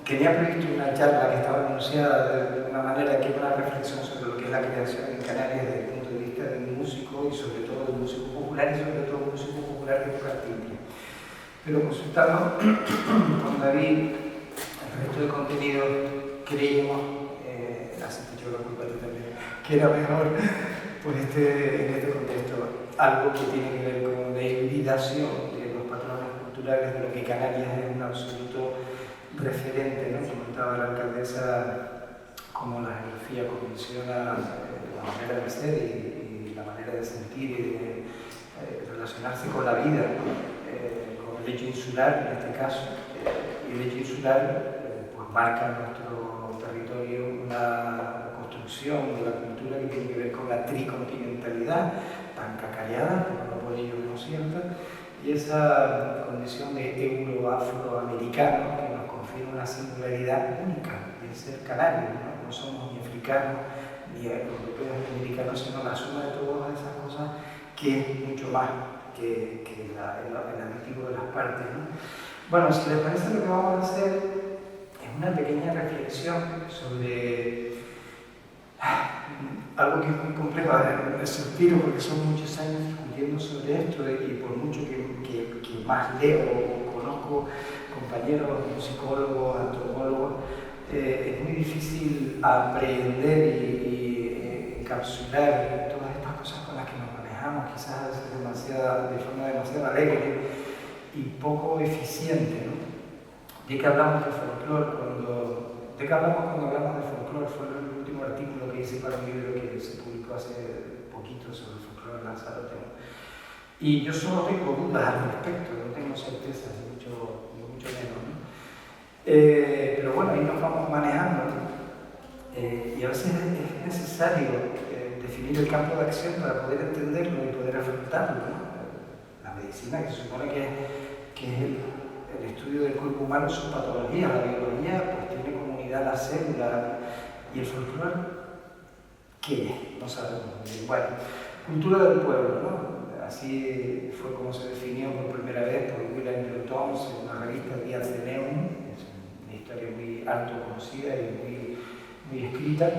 tenía previsto una charla que estaba anunciada de una manera que era una reflexión sobre lo que es la creación en Canarias desde el punto de vista del músico y sobre todo del músico popular y sobre todo del músico popular que toca timbre. Pero consultando con David el resto del contenido, creímos, así que yo lo culpo a ti también, que era mejor pues en este contexto algo que tiene que ver con la hibridación de los patrones culturales de lo que Canarias es un absoluto referente, ¿no? Comentaba la alcaldesa cómo la geografía condiciona la manera de ser y la manera de sentir y de relacionarse con la vida, con el hecho insular en este caso, y el hecho insular pues marca en nuestro territorio una construcción de la cultura que tiene que ver con la tricontinentalidad tan cacareada, por lo ello no cierta, y esa condición de euro-afroamericano que nos confiere una singularidad única de ser canarios, ¿no? No somos ni africanos, ni europeos, ni americanos, sino la suma de todas esas cosas que es mucho más que el aditivo de las partes, ¿no? Bueno, si les parece, lo que vamos a hacer es una pequeña reflexión sobre algo que es muy complejo, me suspiro porque son muchos años discutiendo sobre esto y por mucho que más leo o conozco compañeros musicólogos, antropólogos, es muy difícil aprender y encapsular todas estas cosas con las que nos manejamos, quizás a veces de forma demasiado alegre y poco eficiente, ¿no? ¿De qué hablamos de folclore ¿de qué hablamos cuando hablamos de folclore? Fue el último artículo que hice para un libro que se publicó hace poquito sobre el folclore en Lanzarote. Y yo solo tengo dudas al respecto, no tengo certezas, ni mucho menos, ¿no? Pero bueno, ahí nos vamos manejando, ¿no? Y a veces es necesario definir el campo de acción para poder entenderlo y poder afrontarlo, ¿no? La medicina, que se supone que es el estudio del cuerpo humano, su patología, la biología, pues tiene como unidad la célula, y el folclore, ¿qué es? No sabemos. Bueno, cultura del pueblo, ¿no? Así fue como se definió por primera vez por William Newton en una revista Días de Neum, es una historia muy alto conocida y muy escrita,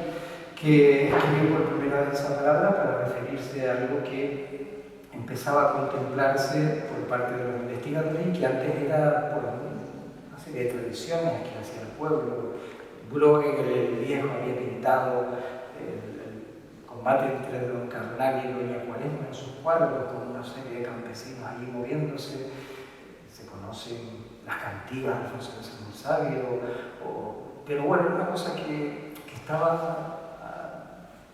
que escribió por primera vez esa palabra para referirse a algo que empezaba a contemplarse por parte de los investigadores y que antes era por una serie de tradiciones que hacía el pueblo. Bruegel, el viejo, había pintado el combate entre Don Carnal y Doña Cuaresma en sus cuadros con una serie de campesinos allí moviéndose. Se conocen las cantigas de Alfonso X el Sabio, pero bueno, era una cosa que estaba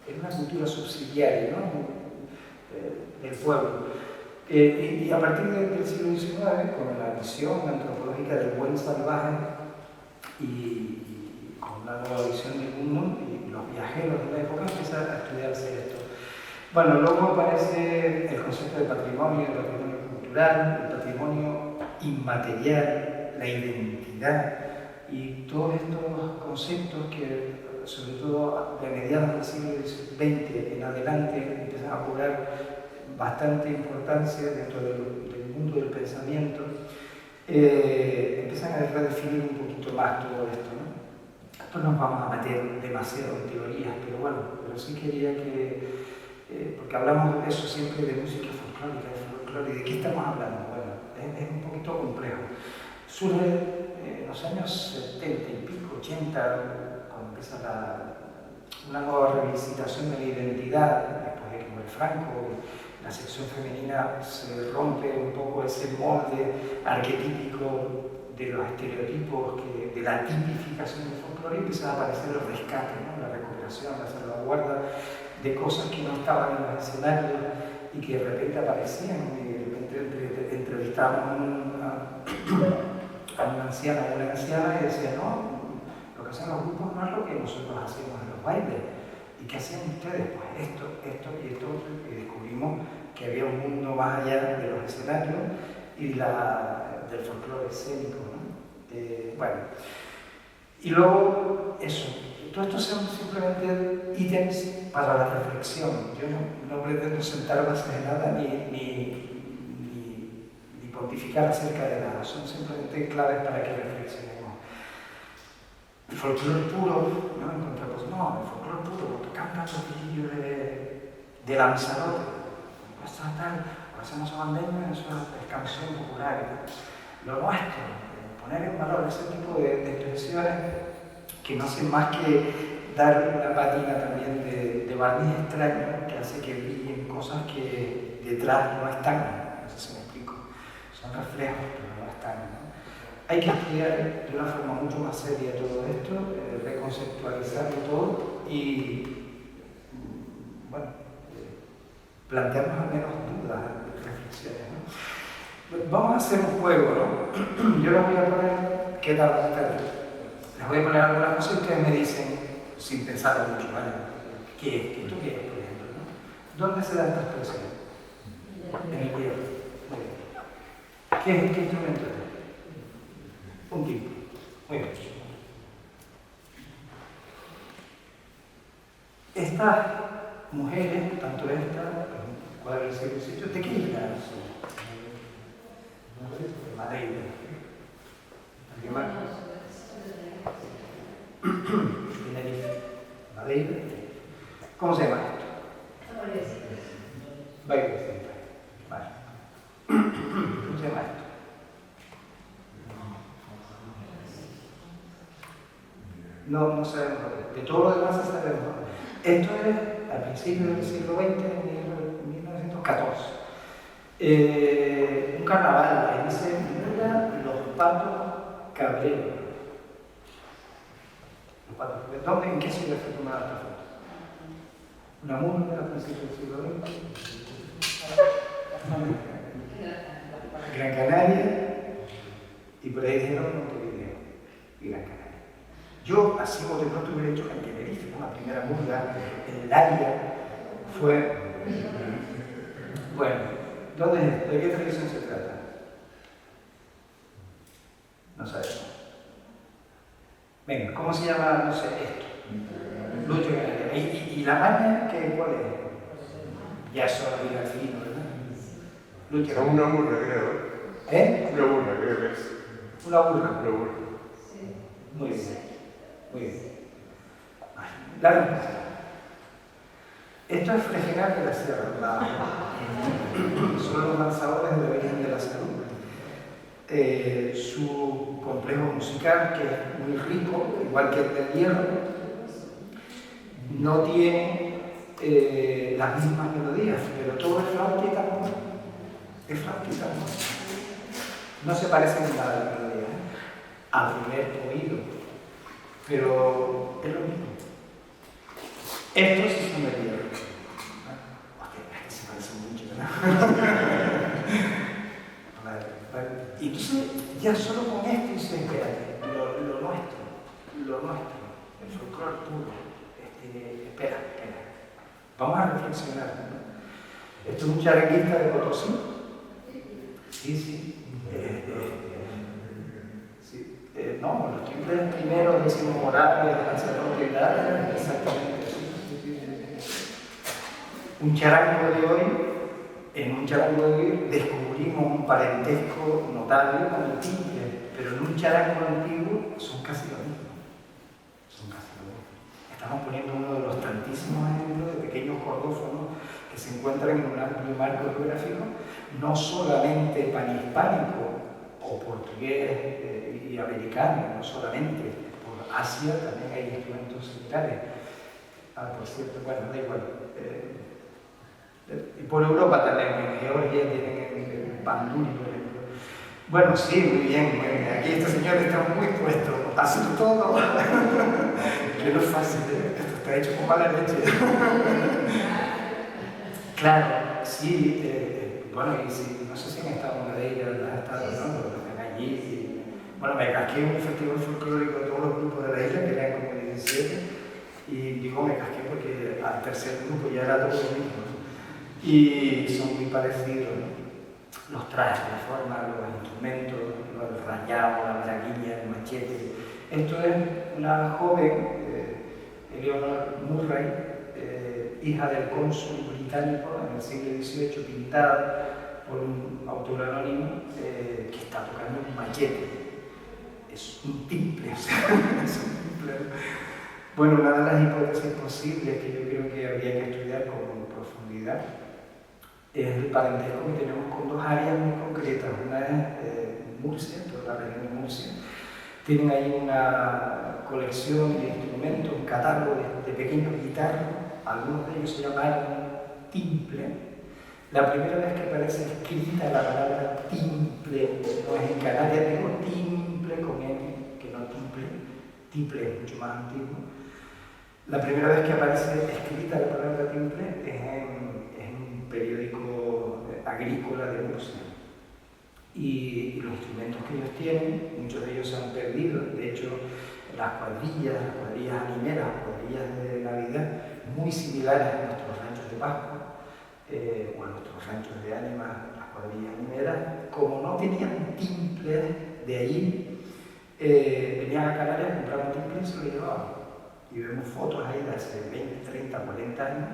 en una cultura subsidiaria, ¿no? Del pueblo. Y a partir del siglo XIX, con la visión antropológica del buen salvaje y con la nueva visión del mundo y los viajeros de la época, empieza a estudiarse esto. Bueno, luego aparece el concepto de patrimonio, el patrimonio cultural, el patrimonio inmaterial, la identidad y todos estos conceptos que, sobre todo a mediados del siglo XX en adelante, empiezan a cobrar bastante importancia dentro del mundo del pensamiento, empiezan a redefinir un poquito más todo esto, ¿no? Después nos vamos a meter demasiado en teorías, pero sí quería que, porque hablamos de eso siempre de música folclórica, de folclore, ¿y de qué estamos hablando? Bueno, es un poquito complejo. Surge en los años 70 y pico, 80, cuando empieza una nueva revisitación de la identidad, después de que muere Franco, la sección femenina se rompe un poco ese molde arquetípico de los estereotipos, de la tipificación del folclore, y empieza a aparecer el rescate, ¿no? La recuperación, la salvaguarda de cosas que no estaban en los escenarios y que de repente aparecían, y de repente entrevistamos a un anciano o una anciana y decía, no, lo que hacen los grupos no es lo que nosotros hacemos en los bailes. ¿Y qué hacían ustedes? Pues esto y esto otro, y descubrimos que había un mundo más allá de los escenarios y del folclore escénico, ¿no? Bueno, y luego eso, todo esto son simplemente ítems para la reflexión. Yo no pretendo sentar bases de nada ni pontificar acerca de nada, son simplemente claves para que reflexionemos. El folclore puro, ¿no? En contraposición, no, el folclore puro, cantan los vídeos de Lanzarote, pues tal, pues hacemos bandeña, eso es canción popular, ¿no? Lo nuestro, poner en valor ese tipo de expresiones que no hacen más que dar una pátina también de barniz extraño que hace que brillen cosas que detrás no están, no sé si me explico, son reflejos pero no están, ¿no? Hay que estudiar de una forma mucho más seria todo esto, reconceptualizarlo todo y, bueno, plantearnos al menos dudas, reflexiones, ¿no? Vamos a hacer un juego, ¿no? Yo les voy a poner, ¿qué tal van a estar? Les voy a poner algunas cosas y ustedes me dicen, sin pensar mucho, ¿vale? ¿Qué es? ¿Esto qué es, por ejemplo, ¿no? ¿Dónde se da esta expresión? En el piano. ¿Qué instrumento es? Un tiempo. Muy bien. Estas mujeres, tanto esta, cuadro del siglo XVIII, ¿de qué isla son? De Madeira. ¿Alguien más? Tenerife. Madeira. ¿Cómo se llama esto? Baile. Vale. ¿Cómo se llama esto? No sabemos. De todo lo demás sabemos. Esto es al principio del siglo XX, en 1914. Un carnaval, ahí dice, mira los patos cabreros. Los patos cabreros. ¿Dónde, en qué ciudad fue tomada esta foto? Una murga al principio del siglo XX. Gran Canaria, y por ahí dijeron Montevideo y Gran Canaria. Yo, así como de pronto hubiera dicho en Tenerife, ¿no? La primera murga, en el área, fue. Bueno, ¿de qué tradición se trata? No sabemos. Venga, ¿cómo se llama, no sé, esto? Lucho Canaria. ¿Y la maña cuál es? Ya eso lo diga al fin, ¿verdad? Lucho Canaria. Una burra, creo. Una burra, creo que es. Una burra. Una burra. Sí. Muy bien. Muy bien. La respuesta. Esto es Fregenal de la Sierra. Son los lanzadores de la Virgen de la Salud. Su complejo musical, que es muy rico, igual que el del Hierro, no tiene las mismas melodías, pero todo es flautita, es flautita. No se parecen en nada a la melodía, a primer oído. Pero es lo mismo. Estos sí son de Hierro. Hostia, se parecen mucho, ¿verdad? Vale. Y entonces, ya solo con esto dice, espérate, lo nuestro, el folclore puro, espera. Vamos a reflexionar, ¿no? Esto es un charanguista de Potosí. Sí. No, los timbres primeros decimos Moravia, de Lanzarote y tal, exactamente. Sí. Un charango de hoy, en un charango de hoy descubrimos un parentesco notable con el timbre, pero en un charango antiguo son casi lo mismo. Estamos poniendo uno de los tantísimos ejemplos de pequeños cordófonos que se encuentran en un amplio marco geográfico, no solamente panhispánico o portugués y americano, no solamente por Asia, también hay instrumentos similares. Por cierto, bueno, da igual. Y por Europa también, en Georgia tienen el banduri, por ejemplo. Bueno, sí, muy bien. Aquí este señor está muy puesto, hace todo. Que no es fácil, esto está hecho con mala leche. Claro, sí, bueno, y sí, no sé si han estado en Madeira, ¿verdad? ¿No? Los que están allí. Bueno, me casqué en un festival folclórico de todos los grupos de la isla, que eran como 17, y digo me casqué porque al tercer grupo ya era todo lo mismo, ¿no? Y son muy parecidos, ¿no? Los trajes, la forma, los instrumentos, el rayado, la braguilla, el machete. Esto es una joven, Eleanor Murray, hija del cónsul británico en el siglo XVIII, pintada por un autor anónimo que está tocando un machete. Es un timple, o sea, es un timple. Bueno, una de las hipótesis posibles que yo creo que habría que estudiar con profundidad es el parentesco que tenemos con dos áreas muy concretas. Una es Murcia, toda la región de Murcia. Tienen ahí una colección de instrumentos, un catálogo de pequeños guitarras. Algunos de ellos se llamaron timple. La primera vez que aparece escrita la palabra timple, no es en Canarias, digo timple con M, que no timple. Timple es mucho más antiguo. La primera vez que aparece escrita la palabra timple es en un periódico agrícola de Murcia. Y los instrumentos que ellos tienen, muchos de ellos se han perdido. De hecho, las cuadrillas animeras, cuadrillas de Navidad, muy similares a nuestros ranchos de Pascua, o a nuestros ranchos de ánimas, las cuadrillas animeras, como no tenían timple de allí, venían a Canarias, compraban timple y se lo llevaban. Y vemos fotos ahí de hace 20, 30, 40 años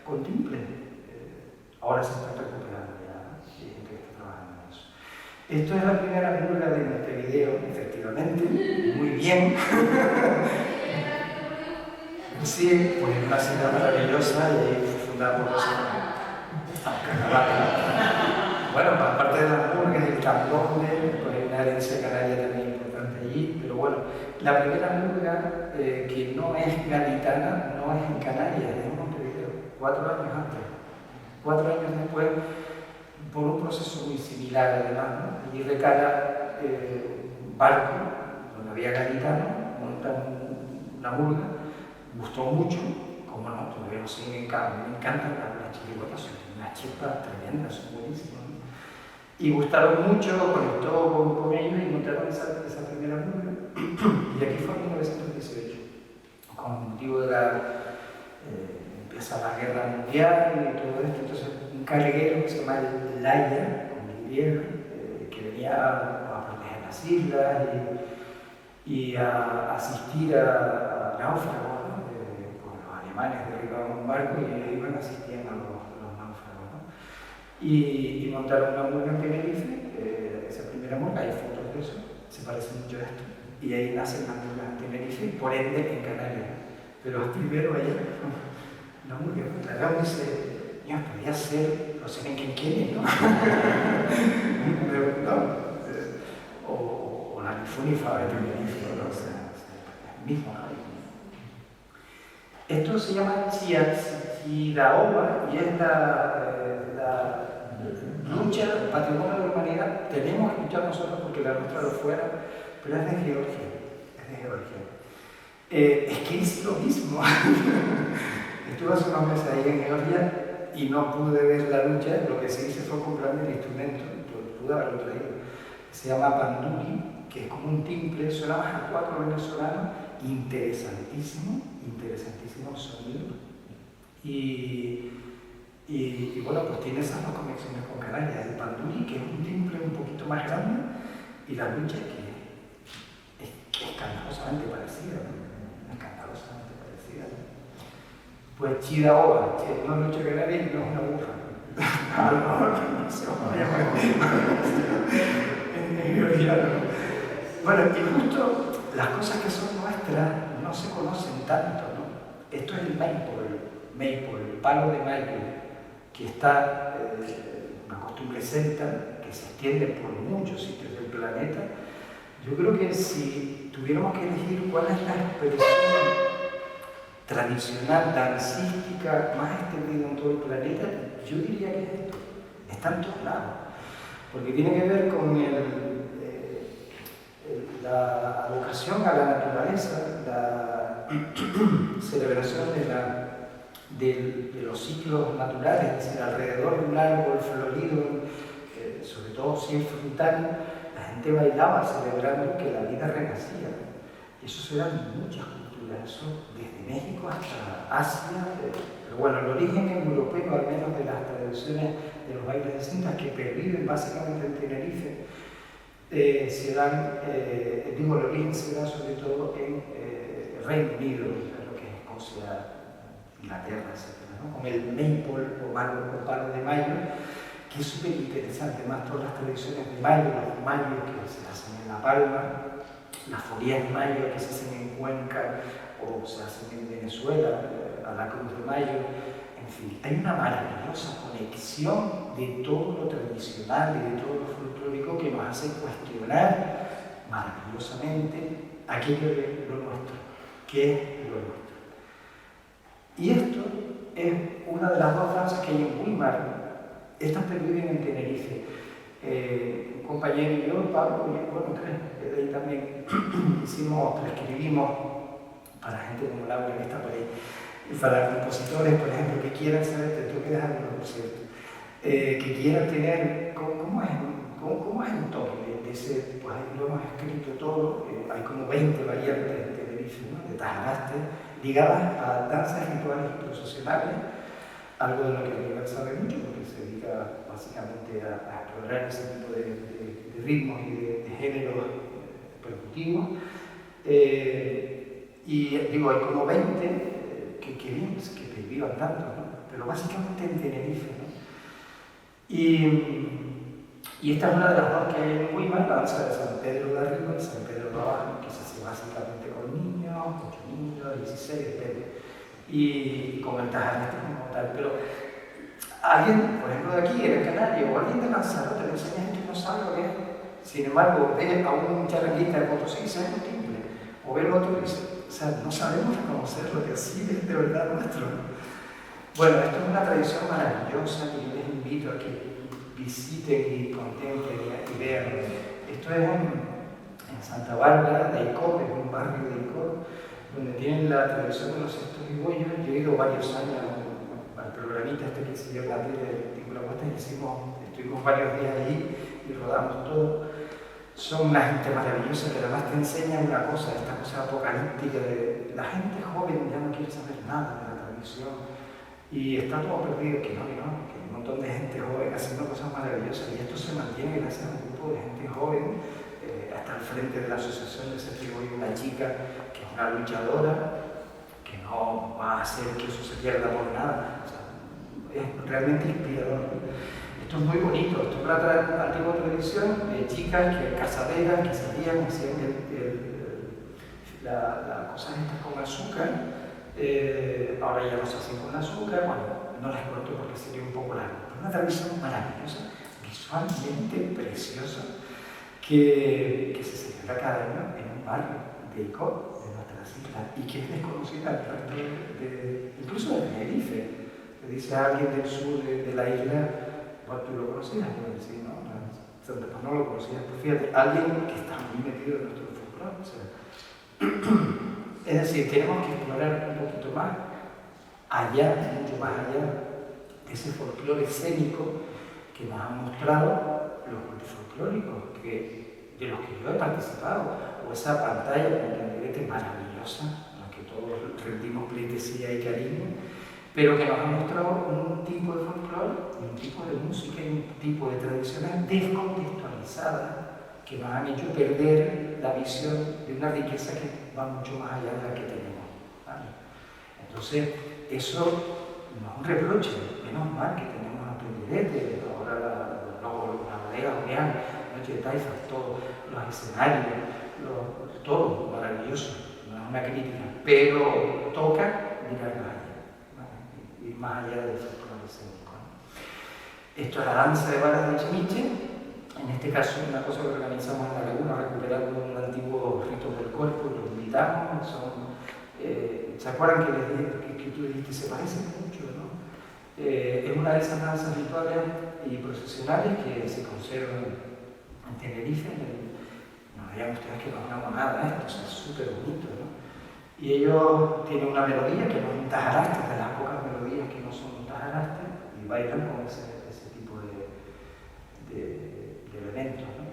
con timple. Ahora se están recuperando ya, ¿no? Y hay gente que está trabajando en eso. Esto es la primera murga de Montevideo, efectivamente, muy bien. Sí, pues es una ciudad maravillosa y fue fundada por los bueno, aparte de las murgas, el candombe, pues hay una herencia canaria también importante allí, pero bueno, la primera murga que no es gaditana, no es en Canarias, es en Montevideo, 4 años antes. 4 años después, por un proceso muy similar además, ¿no? Allí recala un barco donde había gaditanos, montan una murga, gustó mucho, como no, todavía no sé, me encantan las chirigotas, son unas chispas tremendas, son buenísimas, ¿no? Y gustaron mucho, conectó con ellos y montaron esa primera murga. Y aquí fue en 1918, con motivo de empieza la guerra mundial y todo esto. Entonces, un carguero que se llama el Laia, con Y, que venía a proteger las islas y a asistir a náufragos, ¿no? Pues los alemanes derribaban un barco y ellos iban, asistían a los náufragos, ¿no? Y montaron una murga en Tenerife, esa primera murga, hay fotos de eso, se parece mucho a esto, y ahí nacen las murgas en Tenerife, y por ende en Canarias. Pero primero allá, una murga, Tarragón dice, Dios, podría ser, no sé en quién quiere, ¿no? O la Funifa de Tenerife, ¿no? O sea, el mismo, ¿no? Esto se llama Chiraoba y es la lucha patrimonio de la humanidad. Tenemos que luchar nosotros porque la nuestra lo fuera, pero es de Georgia. Es que es lo mismo. Estuve hace unos meses ahí en Georgia y no pude ver la lucha. Lo que sí hice fue comprarme el instrumento, pude haberlo traído. Se llama banduri, que es como un timple, suena más a 4 venezolanos, interesantísimo el sonido. Y bueno, pues tiene esas dos conexiones con Canarias, el banduri, que es un timple un poquito más grande, y la lucha que es escandalosamente parecida, ¿no? Escandalosamente parecida, ¿no? Pues Chiraoba, que no es lucha canaria y no es una bufa. No se en georgiano. Bueno, y justo las cosas que son nuestras no se conocen tanto, ¿no? Esto es el maple, el palo de maple, que está una costumbre celta que se extiende por muchos sitios del planeta. Yo creo que si tuviéramos que elegir cuál es la expresión tradicional, dancística, más extendida en todo el planeta, yo diría que es esto. Está en todos lados. Porque tiene que ver con la vocación a la naturaleza, la celebración de los ciclos naturales, es decir, alrededor de un árbol florido, sobre todo si es frutal, la gente bailaba celebrando que la vida renacía. Eso se da en muchas culturas, eso desde México hasta Asia, pero bueno, el origen europeo, al menos de las tradiciones de los bailes de cintas que perviven básicamente en Tenerife, se dan, el origen se da sobre todo en el Reino Unido, lo que es Escocia, Inglaterra, etc., ¿no? Con el maple o palo de mayo, que es súper interesante, más todas las tradiciones de mayo, los mayos que se hacen en La Palma, las folías de mayo que se hacen en Cuenca o se hacen en Venezuela, a la Cruz de Mayo, en fin, hay una maravillosa conexión de todo lo tradicional y de todo lo folclórico que nos hace cuestionar maravillosamente aquello de lo nuestro, que es lo nuestro. Y esto es una de las dos danzas que hay en Weimar. Estas viven en Tenerife. Un compañero y yo, Pablo, y bueno, tres, de ahí también escribimos para gente como Laura que está por ahí, y para compositores, por ejemplo, que quieran saber, te tengo que dejar uno, por cierto, que quieran tener, ¿cómo es el toque de ese? Pues ahí lo hemos escrito todo, hay como 20 variantes de Tenerife, ¿no? De tajaraste, ligadas a danzas rituales y procesionales, algo de lo que Oliver sabe mucho, porque se dedica básicamente a explorar ese tipo de ritmos y de géneros percutivos. Y digo, hay como 20 que vivan tanto, ¿no? Pero básicamente en Tenerife, ¿no? Y esta es una de las dos que hay en Weimar, la danza de San Pedro de arriba y San Pedro de abajo, que se hace básicamente con niños, 8 niños, 16, depende. Y con el tajaraste como tal. Pero alguien, por ejemplo, de aquí, en el Canario, o alguien de Lanzarote, le enseña a gente que no sabe lo que es. Sin embargo, ve a un charranguista de Potosí y sabe un timbre, o ve el otro y dice, o sea, no sabemos reconocer lo que así es de verdad nuestro. Bueno, esto es una tradición maravillosa que yo les invito a que visiten y contemplen y vean. Esto es en Santa Bárbara de Icor, es un barrio de Icor, donde tienen la tradición de los cestos y bollos. Yo he ido varios años al programita este que se llama de Tícula Puesta y estuvimos varios días allí y rodamos todo. Son una gente maravillosa que además te enseñan una cosa, esta cosa apocalíptica de la gente joven ya no quiere saber nada de la tradición y está todo perdido, que hay un montón de gente joven haciendo cosas maravillosas y esto se mantiene gracias a un grupo de gente joven. Hasta el frente de la asociación de Sergio hay una chica que es una luchadora, que no va a hacer que eso se pierda por nada. O sea, es realmente inspirador. Esto es muy bonito, esto es la antigua tradición de chicas que casaderas que salían, hacían las cosas estas con azúcar. Ahora ya no se hacen con azúcar, bueno, no les cuento porque sería un poco largo. Pero una tradición maravillosa, visualmente preciosa, que se celebra cada año en un barrio de Icor, de nuestras islas, y que es desconocida al resto incluso de Tenerife. Le dice a alguien del sur de la isla, bueno, tú lo conocías, yo le decía, no, pues no lo conocías, pues fíjate, alguien que está muy metido en nuestro folclore. O sea, es decir, tenemos que explorar un poquito más allá, mucho más allá de ese folclore escénico que nos han mostrado los grupos folclóricos de los que yo he participado, o esa pantalla con Tenerife maravillosa, en la que todos rendimos pleitesía y cariño, pero que nos ha mostrado un tipo de folclore, un tipo de música y un tipo de tradiciones descontextualizadas que nos han hecho perder la visión de una riqueza que va mucho más allá de la que tenemos, ¿vale? Entonces, eso no es un reproche, menos mal que tenemos a Tenerife, ahora la bodega Omeán, Noche de Taifas, todos los escenarios, todo maravilloso, no es una crítica, pero toca mirar más allá, ¿vale? Ir más allá del folclore escénico, ¿no? Esto es la danza de varas de Chimiche. En este caso, una cosa que organizamos en la laguna, recuperando un antiguo rito del cuerpo, y los invitamos. ¿Se acuerdan que les dije que tú dijiste se parecen mucho, ¿no? Es una de esas danzas rituales y procesionales que se conservan en Tenerife. No vean ustedes que no hablamos nada de esto, o sea, es súper bonito, ¿no? Y ellos tienen una melodía que no es un tajaraste, de las pocas melodías que no son un tajaraste, y bailan con ese tipo de elementos, ¿no?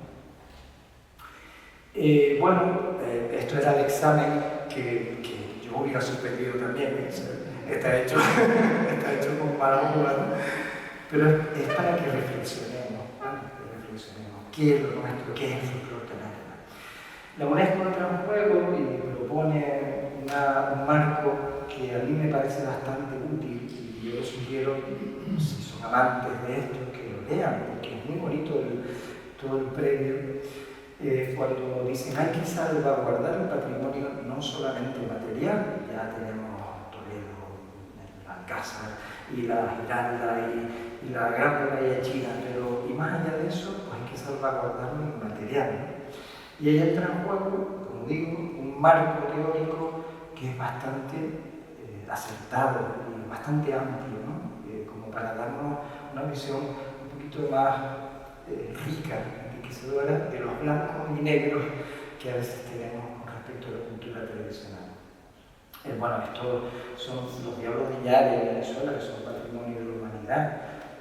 Esto era el examen que yo hubiera suspendido también, está hecho con mala uva, ¿no? Pero es para que reflexionemos, ¿vale? ¿Qué es lo nuestro? ¿Qué es el folclore canario? La UNESCO entra en juego y propone un marco que a mí me parece bastante útil y yo les sugiero, si son amantes de esto, que lo lean, porque es muy bonito todo el previo. Cuando dicen hay que salvaguardar el patrimonio no solamente material, ya tenemos Toledo, el Alcázar y la Giralda y la Gran Muralla China, pero y más allá de eso, pues hay que salvaguardarlo en material, ¿no? Y ahí entra en juego, como digo, un marco teórico que es bastante acertado y bastante amplio, ¿no? Como para darnos una visión un poquito más rica, enriquecedora de los blancos y negros que a veces tenemos con respecto a la cultura tradicional. Bueno, estos son los diablos de Yare de Venezuela, que son patrimonio de la humanidad.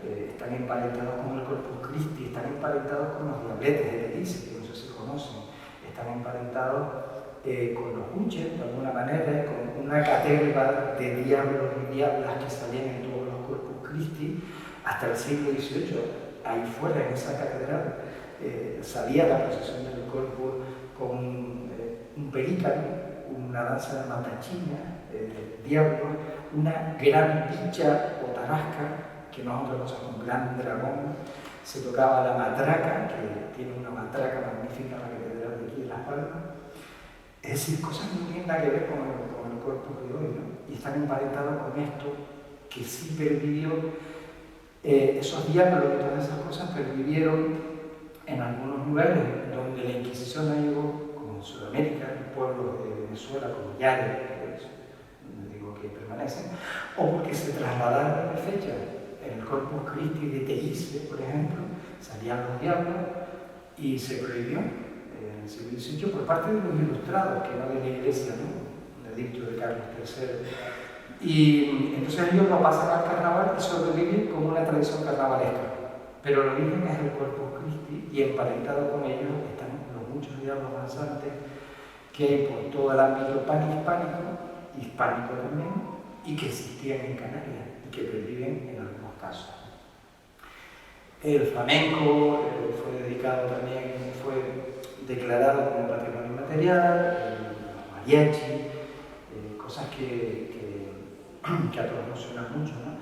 Están emparentados con el Corpus Christi, están emparentados con los diabletes de Belice, que no sé si conocen, están emparentados con los huches, de alguna manera, con una caterva de diablos y diablas que salían en todos los Corpus Christi hasta el siglo XVIII. Ahí fuera, en esa catedral, salía la procesión del Corpus con un pelícano, una danza de matachina, diablos, una gran bicha o tarasca, que no es otra cosa que un gran dragón. Se tocaba la matraca, que tiene una matraca magnífica en la catedral de aquí de Las Palmas. Es decir, cosas que no tienen nada que ver con el Corpus de hoy, ¿no? Y están emparentados con esto que sí pervivió. Esos diablos y todas esas cosas pervivieron en algunos lugares donde la Inquisición no llegó, como en Sudamérica, en pueblos de Venezuela, como Yare, digo que permanecen, o porque se trasladaron de fecha. En el Corpus Christi de Teguise, por ejemplo, salían los diablos y se prohibió en el siglo XVIII por parte de los ilustrados, que no de la Iglesia, ¿no? Un edicto de Carlos III. Y entonces ellos lo pasan al carnaval y sobreviven como una tradición carnavalesca. Pero el origen es el Corpus Christi y emparentado con ellos están los muchos diablos danzantes que hay por todo el ámbito panhispánico, hispánico también, y que existían en Canarias y que perviven en algunos casos. El flamenco fue dedicado también, fue declarado como patrimonio material, el mariachi, cosas que a todos nos suenan mucho, ¿no?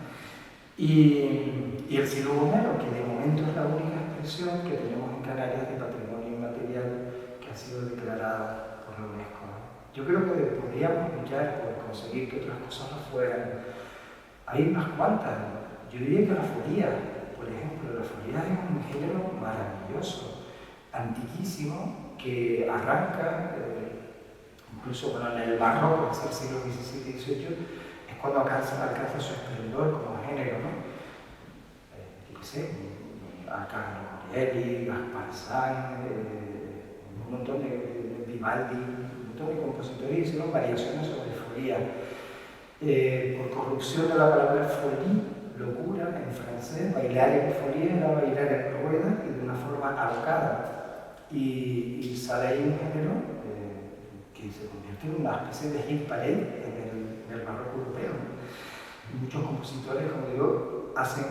Y el silbonero, que de momento es la única expresión que tenemos en Canarias de patrimonio inmaterial que ha sido declarada por la UNESCO, ¿no? Yo creo que podríamos luchar por conseguir que otras cosas lo fueran. Hay unas cuantas, ¿no? Yo diría que la folía, por ejemplo, la folía es un género maravilloso, antiquísimo, que arranca, incluso en el barroco, es el siglo XVII y XVIII, es cuando alcanza su esplendor como género, ¿no? Yo qué sé, Carlo Corelli, Gaspar Sanz, un montón de Vivaldi, un montón de compositores hicieron variaciones sobre folía. Por corrupción de la palabra folie, locura en francés, bailar en folie era bailar en rueda y de una forma alocada. Y sale ahí un género que se convierte en una especie de hit parade en el barroco europeo, ¿no? Y muchos compositores, como digo, hacen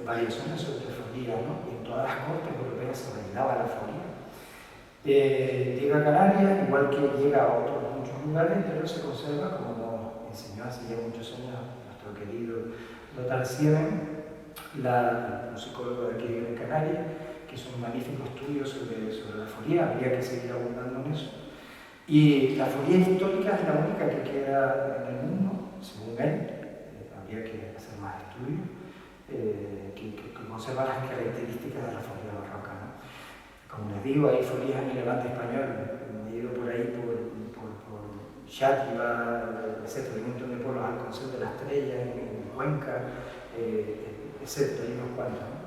variaciones sobre folía, ¿no? Y en todas las cortes europeas se bailaba la folía. Llega a Canarias, igual que llega a otros muchos lugares, pero se conserva, como nos enseñó hace ya muchos años nuestro querido Lothar Sieben, la musicóloga de aquí en Canarias, que hizo un magnífico estudio sobre la folía. Habría que seguir abundando en eso. Y la folía histórica es la única que queda en el mundo, según él. Habría que hacer más estudios que conservan las características de la folía barroca, ¿no? Como les digo, hay folías en el Levante español. Me he ido por ahí por Xàtiva, etc. Hay un montón de pueblos, al Concejo de la Estrella, en Cuenca, etc. Hay unos cuantos, ¿no?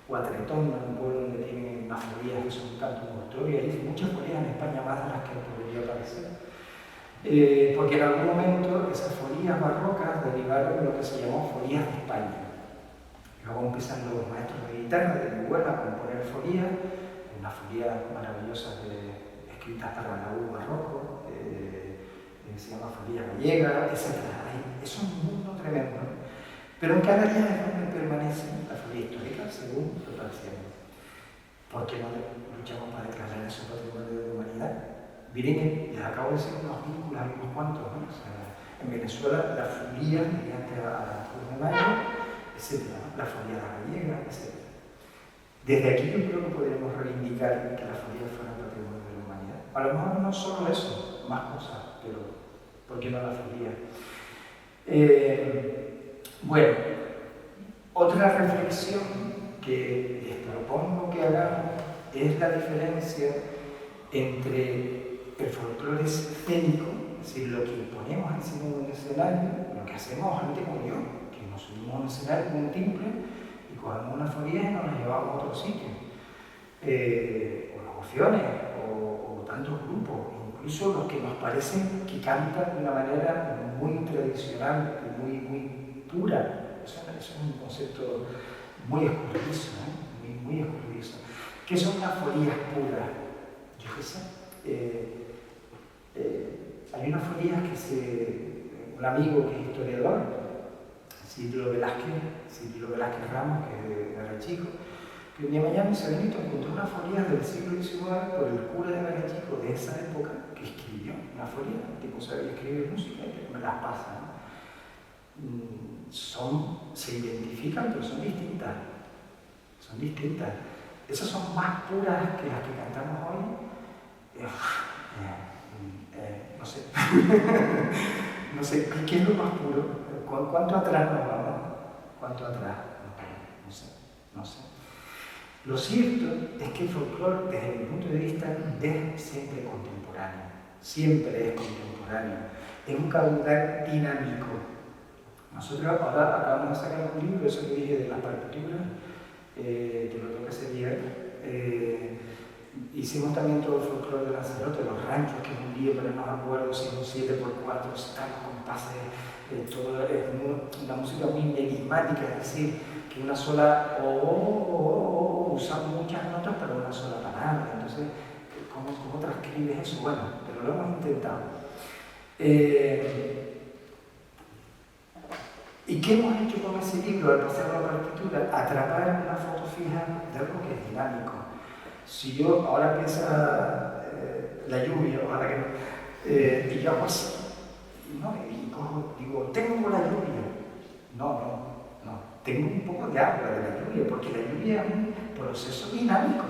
Cuatretón, un pueblo donde tienen unas folías que son tanto como historia, y hay muchas folías en España, más de las que podría parecer. Porque en algún momento esas folías barrocas derivaron de lo que se llamó folías de España. Luego empiezan los maestros de guitarra de Vihuela a componer folías, unas folías maravillosas escritas para el laúd barroco, se llama folía gallega, etc. Eso es un mundo tremendo. Pero en Canarias es donde permanece la folía histórica, según Lothar Sieben. ¿Por qué no luchamos para declarar eso patrimonio de la humanidad? Miren, les acabo de decir unos vínculos, hay unos cuantos, ¿no? O sea, En Venezuela, la furia mediante a la Cruz de Mayo, etc. La furia gallega, etc. Desde aquí yo creo que podríamos reivindicar que la furia fuera patrimonio de la humanidad. A lo mejor no solo eso, más cosas, pero ¿por qué no la furia? Bueno, otra reflexión que les propongo que hagamos es la diferencia entre el folclore escénico, es decir, lo que ponemos encima de un escenario, lo que hacemos gente como yo, que nos subimos a un escenario con un timbre y cogemos una folía y nos la llevamos a otro sitio. O los orfeones, o tantos grupos, incluso los que nos parecen que cantan de una manera muy tradicional y muy pura. Eso es un concepto muy escurridizo, muy escurridizo. ¿Qué son las folías puras? Yo qué sé. Hay unas folías un amigo que es historiador, Cirilo Velázquez Ramos, que era chico, que un día mañana me dice: Benito, encontré unas folías del siglo XIX por el cura de Barachico de esa época, que escribió una folía, el tipo sabía escribir música y me las pasa, ¿no? Se identifican, pero son distintas. Son distintas. Esas son más puras que las que cantamos hoy. No sé. No sé, ¿qué es lo más puro? ¿Cuánto atrás nos vamos? ¿Cuánto atrás? No sé. Lo cierto es que el folclore, desde mi punto de vista, es siempre contemporáneo. Siempre es contemporáneo. Es un caudal dinámico. Nosotros ahora acabamos de sacar un libro, eso que dije de las partituras, te lo tengo que hacer llegar. Hicimos también todo el folclore de Lanzarote, los ranchos, que es un lío, pero no me acuerdo si es un 7x4, si están los compases, todo es una música muy enigmática, es decir, que una sola usamos muchas notas para una sola palabra. Entonces, ¿cómo transcribes eso? Bueno, pero lo hemos intentado. ¿Y qué hemos hecho con ese libro al pasar la partitura? Atrapar una foto fija de algo que es dinámico. Si yo ahora empieza la lluvia, ojalá que no, y yo hago así, y cojo, digo, tengo la lluvia. No. Tengo un poco de agua de la lluvia, porque la lluvia es un proceso dinámico,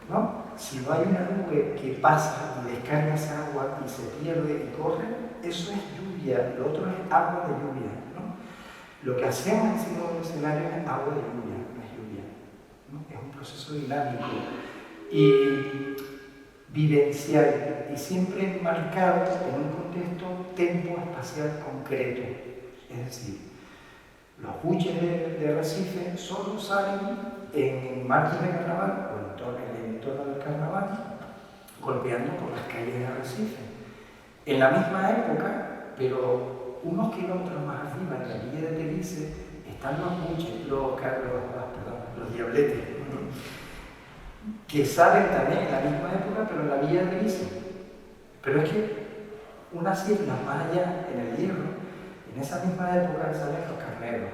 ¿no? Si no hay una nube que pasa y descarga esa agua y se pierde y corre, eso es lluvia, lo otro es agua de lluvia, ¿no? Lo que hacemos encima del escenario es agua de lluvia, no es lluvia, ¿no? Es un proceso dinámico y vivencial, y siempre enmarcado en un contexto tempo-espacial concreto. Es decir, los buches de Recife solo salen en martes de carnaval o en el entorno del carnaval, golpeando por las calles de Recife. En la misma época, pero unos kilómetros más arriba, en la villa de Telice, están los buches, los diabletes, que salen también en la misma época, pero en la villa de Telice. Pero es que unas islas más allá, en el Hierro, en esa misma época salen los carneros.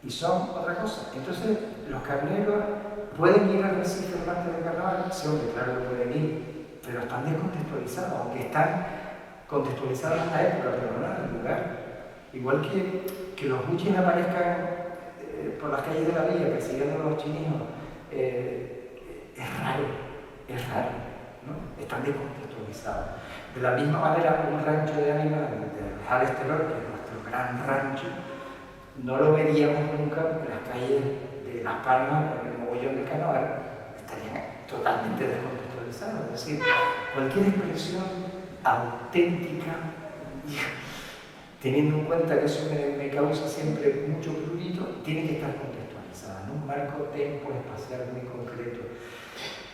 Y son otra cosa. Entonces, los carneros pueden ir al Recife el martes de carnaval. Sí, hombre, claro que pueden ir, pero están descontextualizados, aunque están contextualizados en la época, pero no en el lugar. Igual que los buches aparezcan por las calles de la villa persiguiendo a los chinos, es raro, ¿no? Están descontextualizados. De la misma manera, un rancho de ánimas de Jales Terror, que es nuestro gran rancho, no lo veríamos nunca porque las calles de Las Palmas, en el mogollón de carnaval, estarían totalmente descontextualizadas. Es decir, cualquier expresión auténtica, teniendo en cuenta que eso me causa siempre mucho prurito, tiene que estar contextualizada en un marco tempo-espacial muy concreto.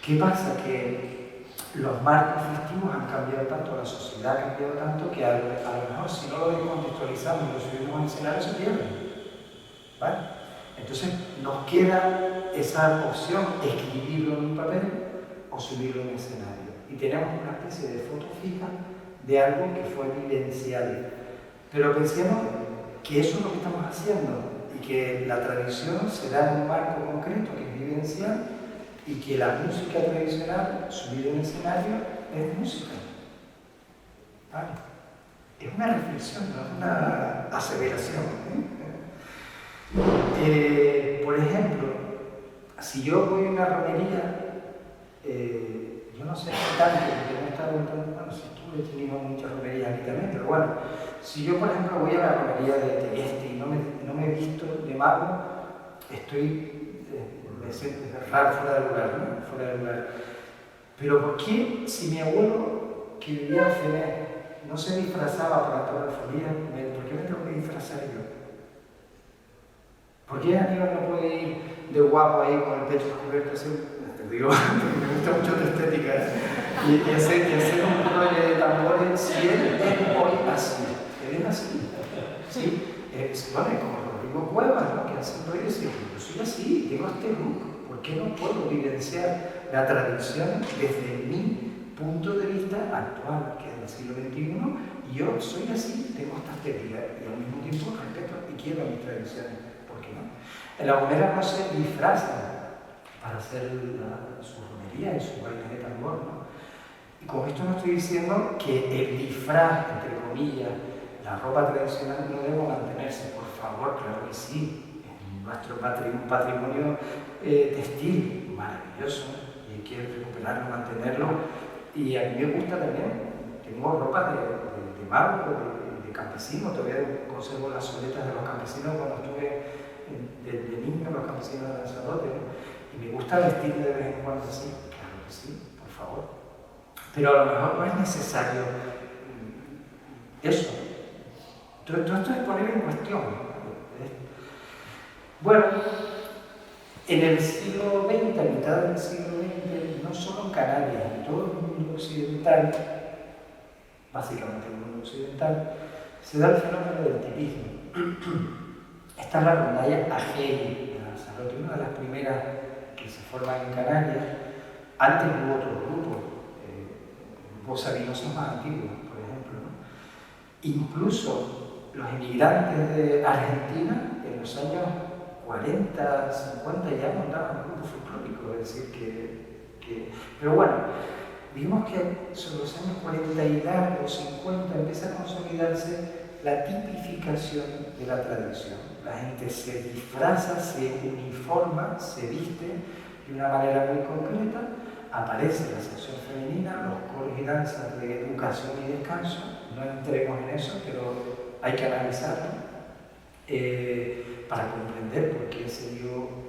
¿Qué pasa? Que los marcos festivos han cambiado tanto, la sociedad ha cambiado tanto, que a lo mejor si no lo descontextualizamos y lo subimos al escenario se pierde. ¿Vale? Entonces nos queda esa opción, escribirlo en un papel o subirlo en un escenario. Y tenemos una especie de foto fija de algo que fue vivencial. Pero pensemos que eso es lo que estamos haciendo y que la tradición se da en un marco concreto que es vivencial y que la música tradicional subida en un escenario es música. ¿Vale? Es una reflexión, no es una aseveración. Por ejemplo, si yo voy a una romería, yo no sé tanto, porque no he estado contando, bueno, si estuve teniendo muchas romerías aquí también, pero bueno, si yo por ejemplo voy a la romería de Tegueste y no me he visto de mago, estoy raro, fuera de lugar, ¿no? Fuera de lugar. Pero ¿por qué si mi abuelo, que vivía en Fener, no se disfrazaba para toda la familia, por qué me tengo que disfrazar yo? ¿Por qué Aníbal no puede ir de guapo ahí con el pecho descubierto? Te digo, porque me gusta mucho la estética, y hacer un rollo de tambores, si él es hoy así, él es así, ¿sí? Bueno, como Rodrigo Cuevas, ¿no? Que hace un rollo y dice, yo soy así, tengo este look, ¿por qué no puedo vivenciar la tradición desde mi punto de vista actual, que es del siglo XXI, y yo soy así, tengo esta estética, y al mismo tiempo respeto y quiero mis tradiciones? ¿Por qué no? En la Gomera no se disfrazan para hacer su romería y su baile de tambor, ¿no? Y con esto no estoy diciendo que el disfraz, entre comillas, la ropa tradicional no debe mantenerse, por favor, claro que sí. Es nuestro patrimonio textil maravilloso y hay que recuperarlo, mantenerlo. Y a mí me gusta también, tengo ropa de mago, de campesino, todavía conservo las soletas de los campesinos cuando estuve de niño, los campesinos de Lanzarote, ¿no? Y me gusta vestirme de vez en cuando así, claro que sí, por favor. Pero a lo mejor no es necesario eso. Todo esto es poner en cuestión. Bueno, en el siglo XX, a mitad del siglo XX, no solo en Canarias, en todo el mundo occidental, básicamente el mundo occidental, se da el fenómeno del tipismo. Esta es la rondalla Agei de Lanzarote, una de las primeras que se forman en Canarias. Antes hubo otros grupos, grupos sabinosos más antiguos, por ejemplo, ¿no? Incluso los emigrantes de Argentina en los años 40, 50 ya montaban grupos folclóricos, es decir, pero bueno, digamos que sobre los años 40 y largos, 50, empieza a consolidarse la tipificación de la tradición. La gente se disfraza, se uniforma, se viste de una manera muy concreta, aparece la sección femenina, los coros y danzas de educación y descanso, no entremos en eso, pero hay que analizarlo para comprender por qué se dio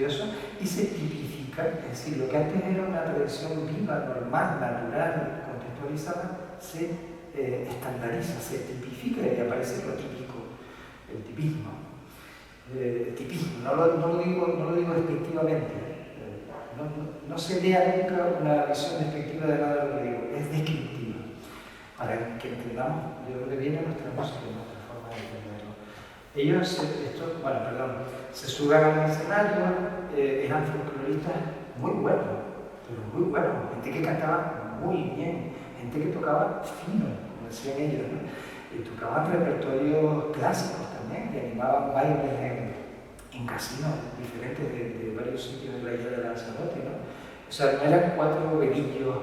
eso, y se tipifica, es decir, lo que antes era una tradición viva, normal, natural, contextualizada, se estandariza, se tipifica y aparece lo típico, el tipismo. Tipismo, no lo digo despectivamente, no se lea nunca una visión despectiva de nada de lo que digo, es descriptiva, para que entendamos de dónde viene nuestra música, nuestra forma de entenderlo. Ellos, se suban al escenario, eran folcloristas muy buenos, pero muy buenos, gente que cantaba muy bien, gente que tocaba fino, como decían ellos, ¿no? Y tocaban repertorios clásicos también, que animaban bailes en casinos diferentes de varios sitios de la isla de Lanzarote, ¿no? O sea, no eran cuatro bebillos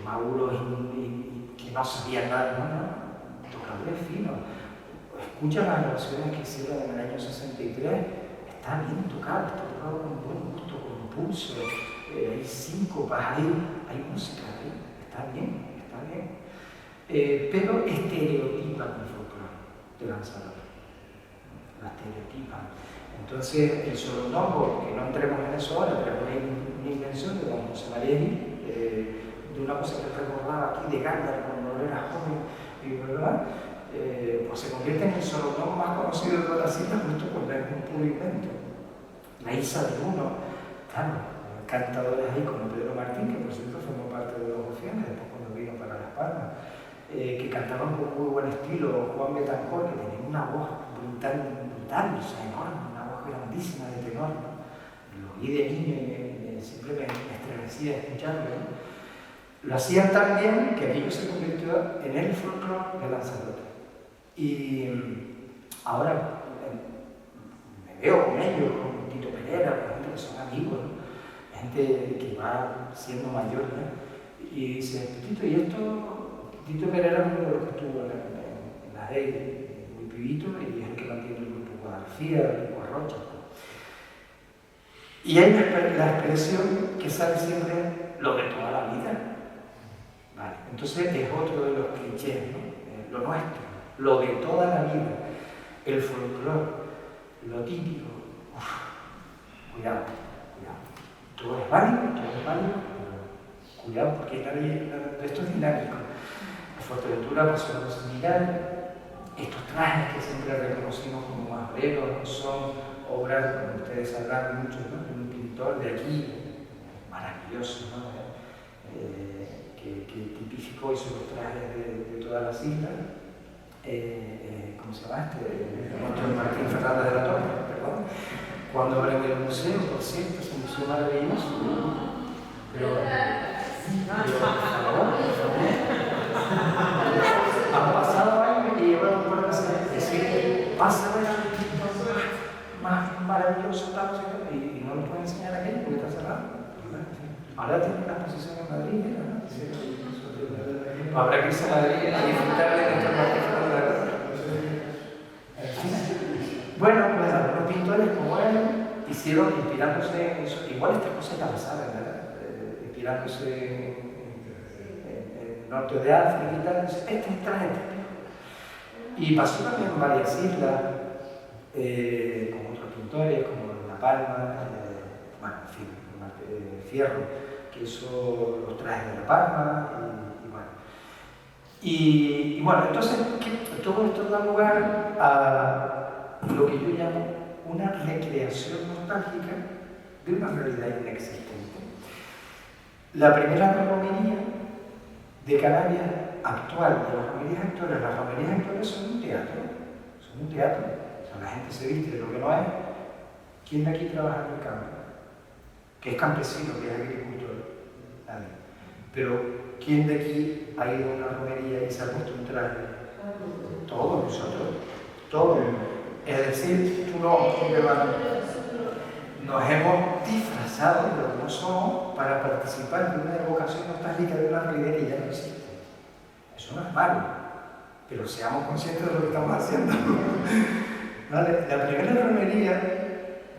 maduros y que no sabían nada, no, tocadores finos. Escuchan las grabaciones que hicieron en el año 63, está bien tocado, está tocado con buen gusto, con pulso, hay síncopas, hay música ahí, está bien, está bien. Pero estereotipan el folclore de Lanzarote, la estereotipan. Entonces, el solonongo, que no entremos en eso ahora, pero es una invención de don José Marieli, de una cosa que recordaba aquí de Gándara cuando era joven, y verdad, pues se convierte en el solonongo más conocido de todas las islas, justo porque es un puro invento. La Isa de Uno, claro, cantadores ahí como Pedro Martín, que por cierto formó parte de los Oceanes, después cuando vino para Las Palmas, que cantaban con muy buen estilo, Juan Betancor, que tenía una voz brutal, o sea, enorme, una voz grandísima de tenor, ¿no? Lo oí de niño y siempre me estremecía escucharlo, ¿no? Lo hacían tan bien que aquello se convirtió en el folclore de Lanzarote. Y ahora me veo con ellos, con Tito Pereira, con gente que son amigos, ¿no? Gente que va siendo mayor, ¿no? Y dice, Tito, ¿y esto? Tito Pereira es uno de los que estuvo la ley, muy pibito, y es el que mantiene el grupo Guadalfía, el grupo Arrocha. Y hay la expresión que sale siempre lo de toda la vida. Vale, entonces es otro de los clichés, ¿no? Lo nuestro, lo de toda la vida, el folclore, lo típico. Uf, cuidado, cuidado. Todo es válido, pero cuidado porque esto es dinámico. Fuerteventura pasó a similar. Estos trajes que siempre reconocimos como más breves son obras, como ustedes sabrán mucho, ¿no? De un pintor de aquí, maravilloso, ¿no? Que tipificó y hizo los trajes de todas las islas. ¿Cómo se llama este? Martín Fernández de la Torre, perdón. Cuando abren el museo, por cierto, es un museo maravilloso. Pero han pasado años y llevaron por decir, pasa a ver al pintor más maravilloso, tal, y no lo pueden enseñar aquello porque está cerrado. Ahora tiene una exposición en Madrid, ¿no? Habrá que irse a Madrid a disfrutar de nuestro Martín Fernández de la Torre. Bueno, pues algunos pintores como él hicieron, inspirándose en eso, igual estas cosas ya las saben, ¿verdad? Inspirándose en el norte de África y tal, este es traje típico. Y pasó también en varias islas, con otros pintores, como La Palma, bueno, en fin, Fierro, que hizo los trajes de La Palma, y bueno, entonces todo esto da lugar a lo que yo llamo una recreación nostálgica de una realidad inexistente. La primera romería de Canarias actual, de las romerías actuales son un teatro, o sea, la gente se viste de lo que no es. ¿Quién de aquí trabaja en el campo? Que es campesino, que es agricultor. Nadie. Pero ¿quién de aquí ha ido a una romería y se ha puesto un traje? Todos nosotros, todos. Es decir, tú no, nos hemos disfrazado de lo que no somos para participar de una evocación nostálgica de una realidad que ya no existe. Eso no es malo, pero seamos conscientes de lo que estamos haciendo. ¿Vale? La primera romería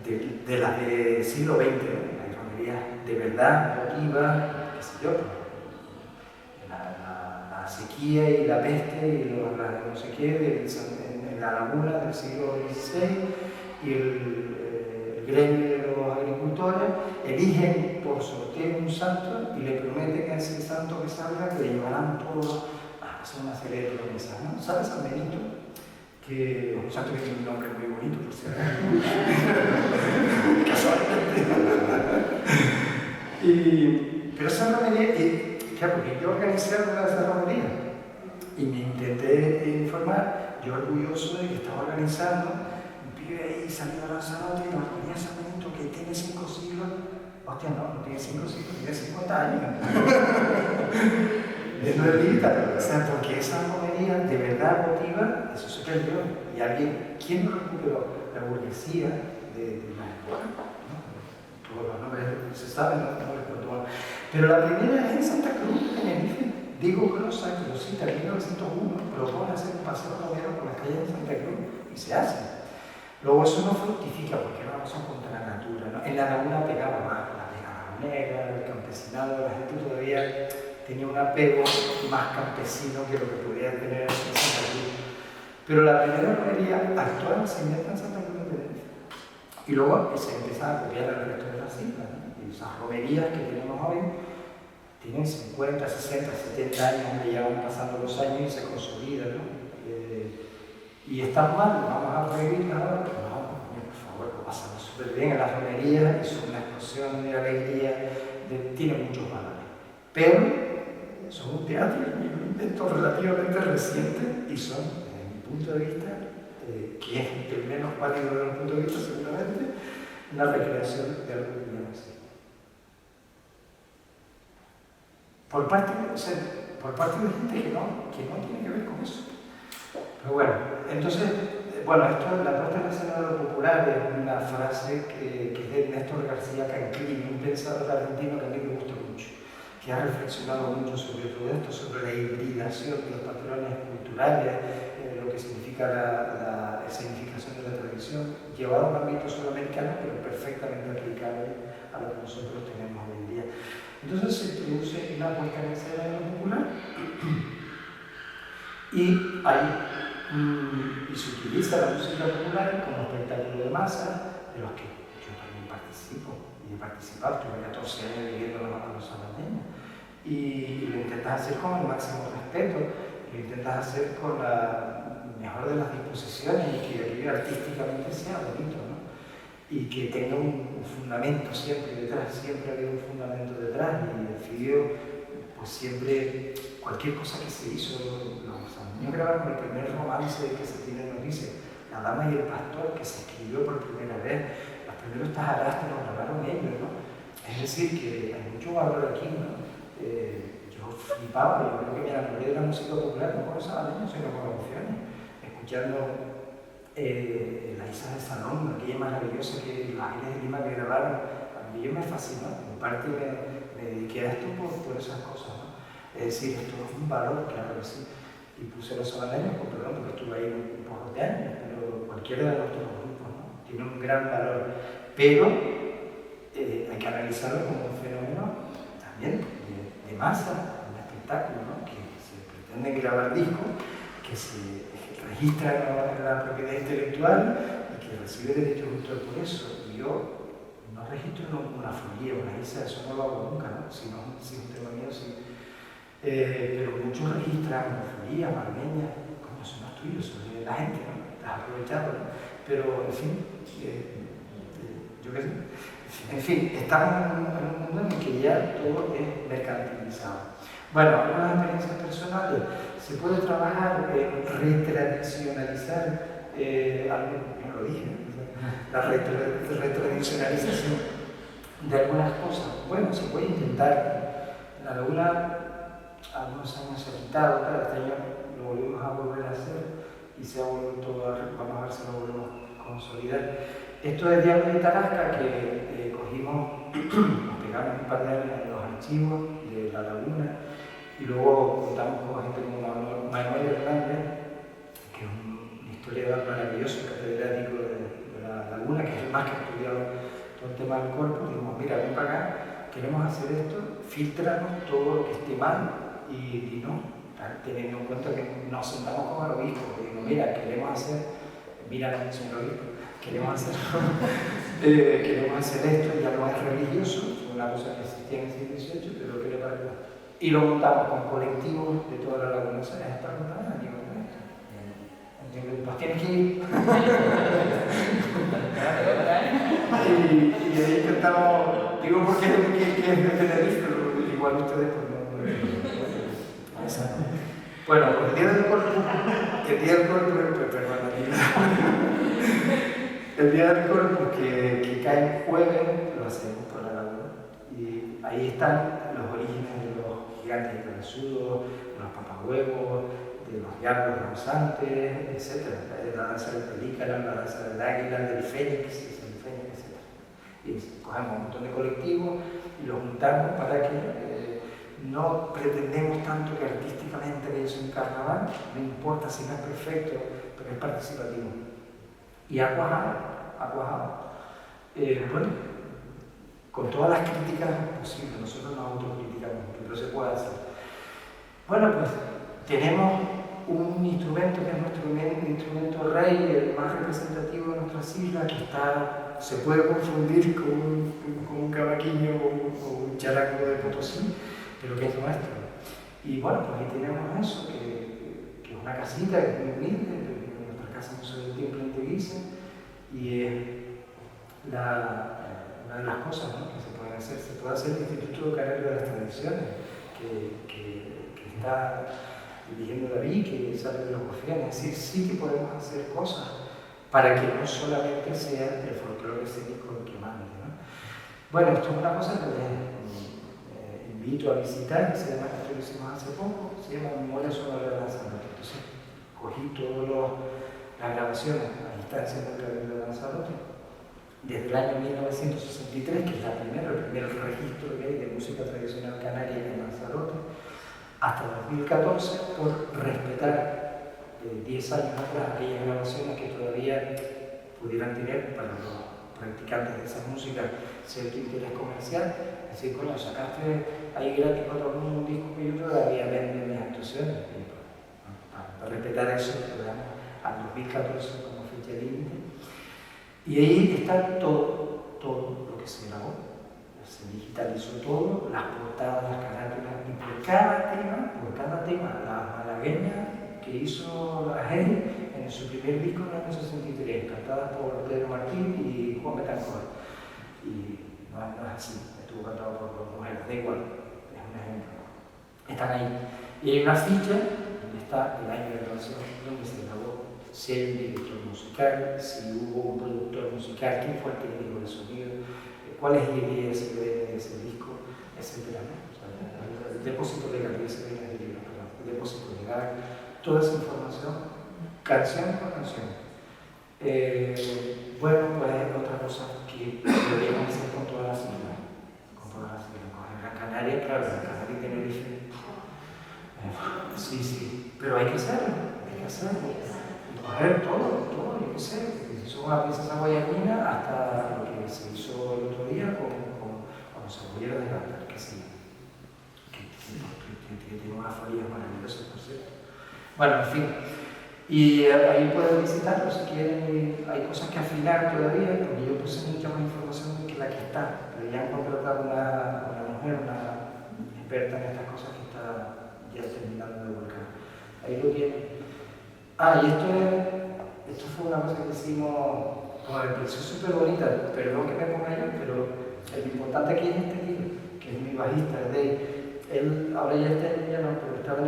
de las del siglo XX, ¿no? Las romerías de verdad, emotivas, qué sé yo, la sequía y la peste y no sé qué, en la laguna del siglo XVI, y el gremio de los agricultores eligen por sorteo un santo y le prometen a ese santo que salga que le llevarán todo a hacer una serie de promesas, ¿no? ¿Sabes, San Benito? Que un santo que tiene un nombre muy bonito, por cierto. Casualmente. Pero esa romería, claro, porque yo organizé una de esas romerías y me intenté informar, yo orgulloso de que estaba organizando, un pibe ahí saliendo a Lanzarote y la romería de San Benito que tiene 5 siglos. Hostia, no tiene 5 siglos, tiene 50 años. Es nuevita, o sea, porque esa romería de verdad emotiva, eso se perdió. Y alguien, ¿quién lo recuperó? La burguesía de la época, ¿no? Todos los nombres se saben, no recuerdo. Pero la primera es en Santa Cruz, Tenerife. Diego Grosa, que lo cita en 1901, propone hacer un paseo romero por las calles de Santa Cruz y se hace. Luego eso no fructifica porque era una cosa contra la natura, ¿no? En la laguna pegaba más, la pegaba negra, el campesinado, la gente todavía tenía un apego más campesino que lo que podía tener en Santa Cruz. Pero la primera romería actual se inventa en Santa Cruz de Tenerife. Y luego se empieza a copiar el resto de las islas, ¿no? Y esas romerías que tenemos hoy tienen 50, 60, 70 años, que ya van pasando los años y se consolidan, ¿no? Y están mal, vamos a prohibirlas ahora. No, por favor, lo pasamos súper bien en las romerías y son una explosión de alegría, tienen muchos valores. Pero son un teatro, un invento relativamente reciente y son, desde mi punto de vista, que es el menos válido desde mi punto de vista seguramente, una recreación de algo que ya no existe. Por parte de gente que no tiene que ver con eso. Pero bueno, entonces, esto, la puesta en escena de lo popular es una frase que es de Néstor García Canclini, un pensador argentino que a mí me gusta mucho, que ha reflexionado mucho sobre todo esto, sobre la hibridación de los patrones culturales, lo que significa la significación de la tradición, llevado a un ámbito sudamericano, pero perfectamente aplicable a lo que nosotros tenemos hoy en día. Entonces se introduce una puesta en escena de lo popular y se utiliza la música popular como espectáculo de masa, de los que yo también participo y he participado, tuve 14 años viviendo a los salvadoreños, y lo intentas hacer con el máximo respeto, lo intentas hacer con la mejor de las disposiciones y que aquello artísticamente sea bonito, ¿no? Y que tenga un fundamento siempre detrás, siempre ha habido un fundamento detrás, y el Fideo, pues siempre, cualquier cosa que se hizo, los niños grabaron el primer romance que se tiene, nos dice, La Dama y el Pastor, que se escribió por primera vez, los primeros tajarastes los grabaron ellos, ¿no? Es decir, que hay mucho valor aquí, ¿no? Yo flipaba, yo creo que me enamoré de la música popular, no por sabaneños, sino por emociones, escuchando la Isa de Salón, aquella maravillosa que los Ángeles de Lima que grabaron, a mí me fascinó, en parte me dediqué a esto por esas cosas, ¿no? Es decir, esto es un valor, claro que sí, y puse los sabaneños, pues, perdón, porque estuve ahí un poco de años, pero cualquiera de los otros grupos, ¿no? Tiene un gran valor, pero hay que analizarlo como un fenómeno también de masa, un espectáculo, ¿no? Que se pretende grabar discos, que se registra en la propiedad intelectual y que recibe derechos de autor por eso. Y yo no registro una folía, una Isa, eso no lo hago nunca, ¿no? Si no es un tema mío, sí. Pero muchos registran folías, marmeñas, como son los tuyos, son de la gente, ¿no? Estás aprovechado, ¿no? Pero, en fin, yo qué sé. En fin, estamos en un mundo en el que ya todo es mercantilizado. Bueno, algunas experiencias personales. Se puede trabajar en retradicionalizar algo, no lo dije, la retradicionalización de algunas cosas. Bueno, se puede intentar. La laguna algunos años se ha quitado, claro, este año lo volvimos a volver a hacer y se ha vuelto vamos a ver si lo volvemos a consolidar. Esto es Diablo de Tarasca, que cogimos, nos pegamos un par de años en los archivos de la laguna, y luego contamos con gente como Manuel Hernández, que es un historiador maravilloso, catedrático de la laguna, que es el más que ha estudiado todo el tema del cuerpo. Dijimos, mira, ven para acá, queremos hacer esto, filtranos todo lo que esté mal y no, teniendo en cuenta que nos sentamos con el obispo, y digo, mira, queremos hacer, mira la señor obispo, queremos hacer esto, ya no es religioso, es una cosa que existía en el siglo XVIII, pero que le parece. Y lo montamos con colectivos de toda la laguna. ¿Sabes? Está contando aquí con esto. Pues tienes que ir. y ahí intentamos, digo porque es de Tenerife, igual ustedes pues no. Bueno, el día del cuerpo, el día del cuerpo que cae el jueves, lo hacemos por la laguna. Y ahí están los orígenes de los gigantes de cabezudo, de los papahuevos, de los diablos danzantes, etc. La danza del pelícano, la danza del águila, del fénix, etc. Y cogemos un montón de colectivos y los juntamos para que no pretendemos tanto que artísticamente aquello sea un carnaval, no importa si no es perfecto, pero es participativo. Y ha cuajado. Bueno, con todas las críticas posibles, nosotros nos autocriticamos, pero se puede hacer. Bueno, pues tenemos un instrumento que es nuestro instrumento rey, el más representativo de nuestras islas, que se puede confundir con un cavaquinho o un charango de Potosí, pero que es nuestro. Y bueno, pues ahí tenemos eso, que es una casita, que es muy humilde, nuestra casa Museo del Tiempo en Teguise, y es una de las cosas, ¿no?, que se pueden hacer. Se puede hacer el Instituto Canario de las Tradiciones, que está dirigiendo David, que sale de los Gofianes. Es decir, sí que podemos hacer cosas para que no solamente sea el folclore escénico el que mande, ¿no? Bueno, esto es una cosa que les invito a visitar, que se llama, esto lo hicimos hace poco, se llama Memoria sobre la Lanzarote. Entonces, cogí todas las grabaciones a instancia del Cabildo de Lanzarote, desde el año 1963, que es el primer registro que hay de música tradicional canaria en Lanzarote, hasta 2014, por respetar 10 años atrás, aquellas grabaciones que todavía pudieran tener para los practicantes de esa música cierto interés comercial, decir, coño, sacaste ahí gratis para todo el mundo un disco que yo todavía vendo en mis actuaciones. Para respetar eso, le damos al 2014 como fecha límite. Y ahí está todo lo que se grabó, se digitalizó todo, las portadas, las carátulas, y por cada tema, la malagueña que hizo la gente en su primer disco en el año 63, cantada por Pedro Martín y Juan Betancourt. Y no es así, estuvo cantado por dos mujeres, da igual, es un ejemplo. Están ahí. Y hay una ficha donde está el año de grabación, donde se grabó, si hay un director musical, si hubo un productor musical, quién fue el técnico de sonido, cuál es el ISBN de ese disco, etc. ¿no? O sea, el depósito legal, el depósito legal, toda esa información, canción por canción. Bueno, pues hay otra cosa que deberíamos hacer con todas las islas. Con Gran Canaria, claro, Gran Canaria y Tenerife. Sí, pero hay que hacerlo, Y coger todo, yo qué sé, se hizo con la princesa guayabina hasta lo que se hizo el otro día con los abuelos de Gandalf, que sí, que tiene unas folías maravillosas, por cierto. Bueno, en fin. Y ahí pueden visitarlo si quieren, hay cosas que afinar todavía, porque yo puse mucha más información que la que está, pero ya han contratado una mujer, una experta en estas cosas que está ya terminando de volcar. Ahí lo tienen. Y esto fue una cosa que hicimos, como me pareció súper bonita, perdón que me ponga yo, pero lo importante aquí es este libro, que es mi bajista, él ahora ya está en Llano, pero estaba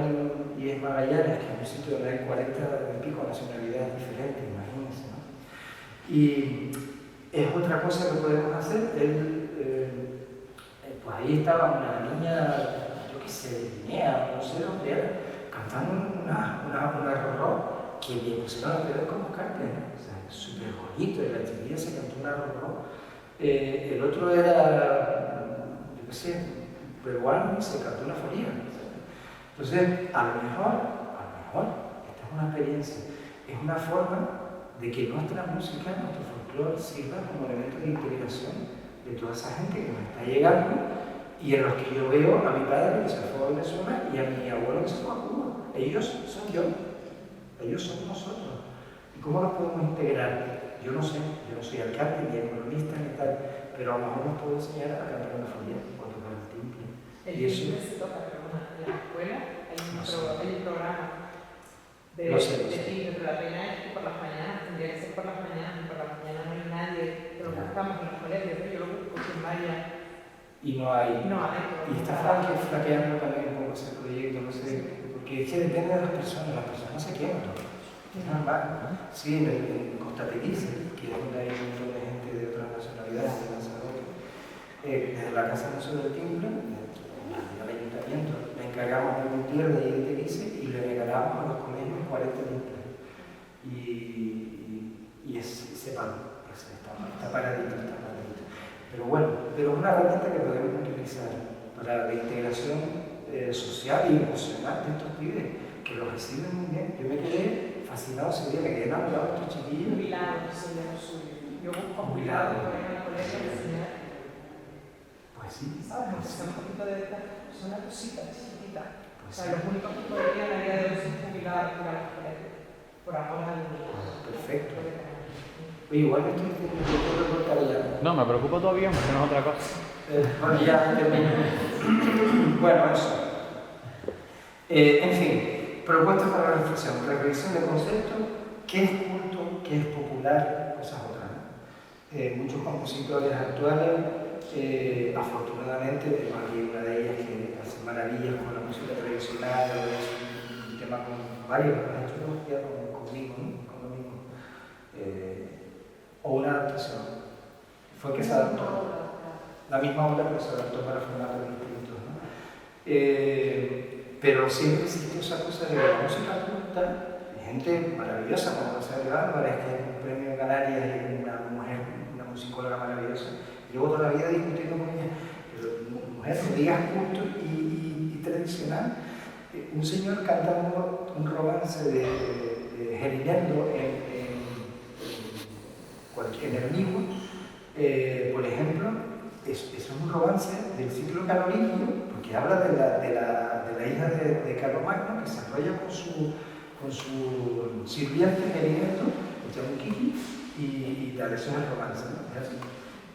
y es Magallanes, que es un sitio donde hay 40 y pico nacionalidades diferentes, imagínense, ¿no? Y es otra cosa que podemos hacer. Pues ahí estaba una niña, yo qué sé, de Guinea, no sé dónde era, cantando una rorró que le pusieron a pedir como cante, ¿no? O sea, súper bonito, y la chiquilla se cantó una rorró. El otro era, yo qué sé, peruano y se cantó una folía. Entonces, a lo mejor, esta es una experiencia, es una forma de que nuestra música, nuestro folclore sirva como elemento de integración de toda esa gente que nos está llegando y en los que yo veo a mi padre que se fue a Venezuela y a mi abuelo que se fue a Cuba. Ellos son yo, ellos son nosotros. ¿Y cómo los podemos integrar? Yo no sé, yo no soy alcalde ni economista ni tal, pero a lo mejor nos puedo enseñar a cantar una folía o a tocar el timbre. El timbre se toca, pero en la escuela hay un programa de timbre, pero la pena es que por las mañanas, tendría que ser por las mañanas, y por la mañana no hay nadie, pero buscamos en los colegios, yo lo busco sin vaya. Y no hay. Y está flaqueando también un poco ese proyecto, no sé, porque es que depende de las personas se queman. Es normal. Sí, en Costa Teguise, que es donde hay un montón de gente de otras nacionalidades, de Lanzarote, desde la Casa Museo del Timbre, del ayuntamiento, le encargamos de un taller de Teguise y le regalamos a los colegios 40 timbres. Y se pagó, está paradito. Pero bueno, es una herramienta que podemos utilizar para la integración social y emocional de estos pibes, que los reciben muy bien. Yo me quedé fascinado ese día, me quedé enamorado de estos chiquillos. Jubilado, yo busco jubilado en el colegio de enseñar. Pues sí. ¿Sabes? Aunque sea un poquito de esta, es una cosita chiquita. Pues o sea, los únicos que podrían a día de hoy son jubilados por los colegios, por amor al niño. Perfecto. Oye, igual me estoy recortar ya. No, me preocupa tu avión, porque no es otra cosa. Bueno, ya termino. Bueno, eso. En fin, propuestas para la reflexión. Revisión de conceptos, qué es culto, qué es popular, cosas otras, ¿no? Muchos compositores actuales, afortunadamente, hay una de ellas que hace maravillas con la música tradicional, es un tema con varios, lo han hecho dos días conmigo, ¿no? O una adaptación. Fue que se adaptó. La misma obra, pero se adaptó para formatos distintos, ¿no? Pero siempre existió esa cosa de la música culta, gente maravillosa como Rosario Álvarez, que es un premio Canarias y una mujer, una musicóloga maravillosa. Llevo toda la vida discutiendo con ella, pero mujer, no digas culto y tradicional. Un señor cantando un romance de interviniendo en cualquier enemigo, por ejemplo, es un romance del ciclo carolingio, porque habla de la hija de Carlomagno, que se enrolla con su sirviente Merineto, Yamuquiri, y tal, eso es el romance, ¿no?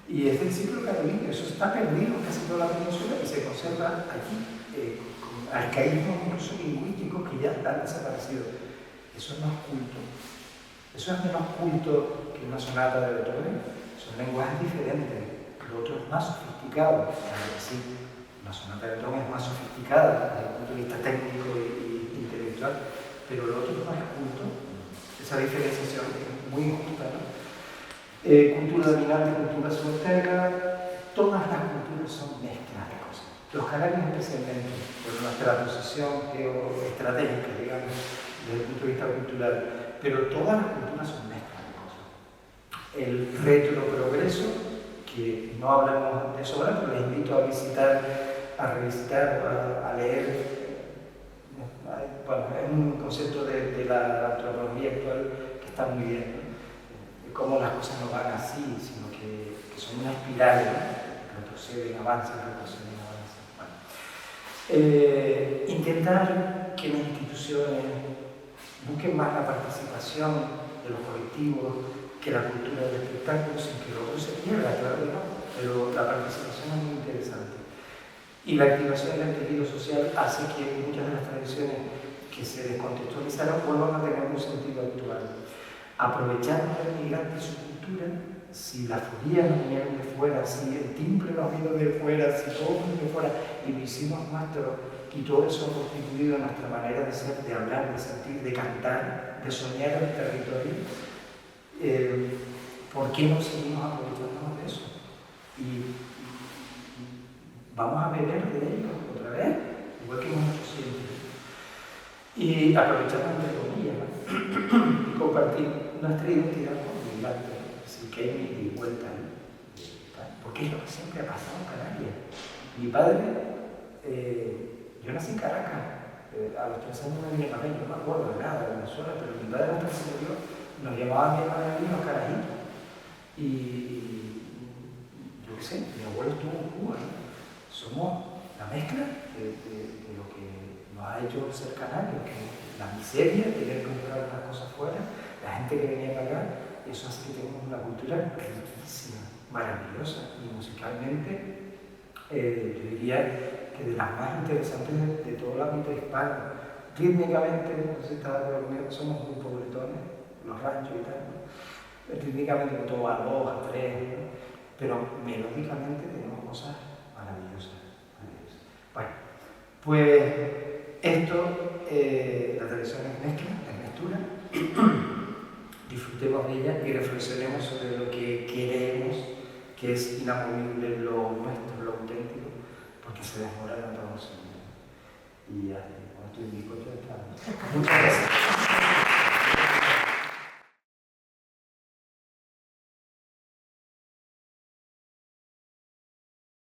Y es del ciclo carolingio, eso está perdido en casi toda la península y se conserva aquí, con arcaísmos incluso lingüísticos que ya han desaparecido. Eso es más culto. Eso es menos culto que una sonata de Beethoven. Son lenguajes diferentes. Lo otro es más sofisticado. Claro que sí, la sonata de Beethoven es más sofisticada desde el punto de vista técnico e intelectual, pero lo otro es más culto. Esa diferenciación es muy injusta, ¿no? Cultura dominante, cultura subalterna, todas las culturas son mezclas de cosas. Los canarios especialmente, por nuestra posición geoestratégica, digamos, desde el punto de vista cultural, pero todas las culturas son mezclas de cosas. El retroprogreso, que no hablamos de eso ahora, pero les invito a visitar, a revisitar, a leer. Bueno, es un concepto de la antropología actual que está muy bien, ¿no? Cómo las cosas no van así, sino que son una espiral, ¿no? Retroceden, avanzan, retroceden, avanzan. Bueno. Intentar que las instituciones busquen más la participación de los colectivos, que la cultura del espectáculo, sin que lo otro se pierda, claro que no, pero la participación es muy interesante. Y la activación del tejido social hace que muchas de las tradiciones que se descontextualizaron vuelvan a tener un sentido actual. Aprovechando al inmigrante y su cultura, si las furias nos vinieron de fuera, si el timbre nos vino de fuera, si todo vino de fuera y lo hicimos nuestro, y todo eso ha constituido nuestra manera de ser, de hablar, de sentir, de cantar, de soñar en el territorio, ¿por qué no seguimos aprovechándonos de eso? Y vamos a beber de ello otra vez, igual que hemos hecho siempre. Y aprovechando entre comillas, ¿no? Y compartir nuestra identidad con migrante, sin que hay ni vuelta, ¿no? Porque es lo que siempre ha pasado en Canarias. Mi padre, yo nací en Caracas, a los 3 años me vine para acá, yo no me acuerdo de nada de Venezuela, pero mi padre hasta se murió, nos llamaban mi hermana y los carajitos. Y yo qué sé, mi abuelo estuvo en Cuba, ¿no? Somos la mezcla de lo que nos ha hecho ser canarios, que la miseria, tener que buscar las cosas fuera, la gente que venía para acá, eso hace que tengamos una cultura riquísima, maravillosa, y musicalmente yo diría que de las más interesantes de todo el ámbito hispano. Rítmicamente, no sé si está de acuerdo conmigo, somos muy pobretones, los ranchos y tal, ¿no? Rítmicamente con todo a 2, a 3, ¿no? Pero melódicamente tenemos cosas maravillosas. Bueno, pues esto, la tradición es mezcla, es mezcla. Disfrutemos de ella y reflexionemos sobre lo que queremos, que es inamovible, lo nuestro, lo auténtico, porque se desmorona todo. Y ya, con esto indico, ya está. Muchas gracias.